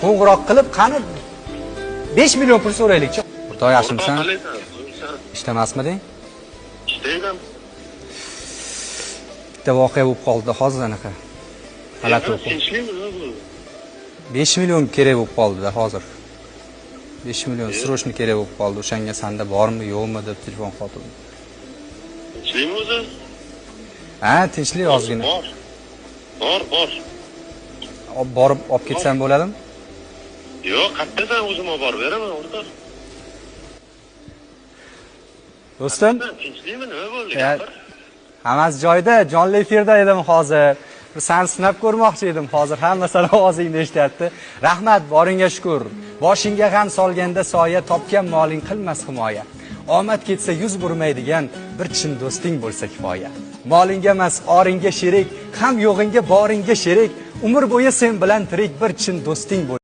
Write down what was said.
Qo'ng'iroq qilib, qani 5 million pul so'raylik-chi. O'rtoq yaxshimisan? Ishdamasmiding? Ishdayman. Bitta voqea bo'lib qoldi hozir anaqa. G'alati o'qib. Tinchlikmi bu? 5 million kerak bo'lib qoldi-da hozir. 5 million srochni kerak bo'lib qoldi. O'shanga senda bormi, yo'qmi deb telefon qildim. Tinchlikmi o'zi? Ha, tinchlik ozgina. Bor. Borib olib ketsam bo'ladimi? Yo'q, qayerdan o'zim olib borib beraman, o'rtoq. Do'stim, Tinchlikmi, nima bo'ldi? hammasi joyida, jonli efirda edim hozir. Seni sinab ko'rmoqchi edim hozir. Hammasini ovozingni eshityapti. Rahmat, boringga shukr. Boshingga g'am solganda soya, topgan moling qilmas himoya. Omad ketsa yuz burmaydigan bir chin do'sting bo'lsa kifoya. Molingga emas, oringga sherik, ham yo'g'ingga boringga sherik. Umr bo'yi sen bilan tirik bir chin do'sting bo'lsa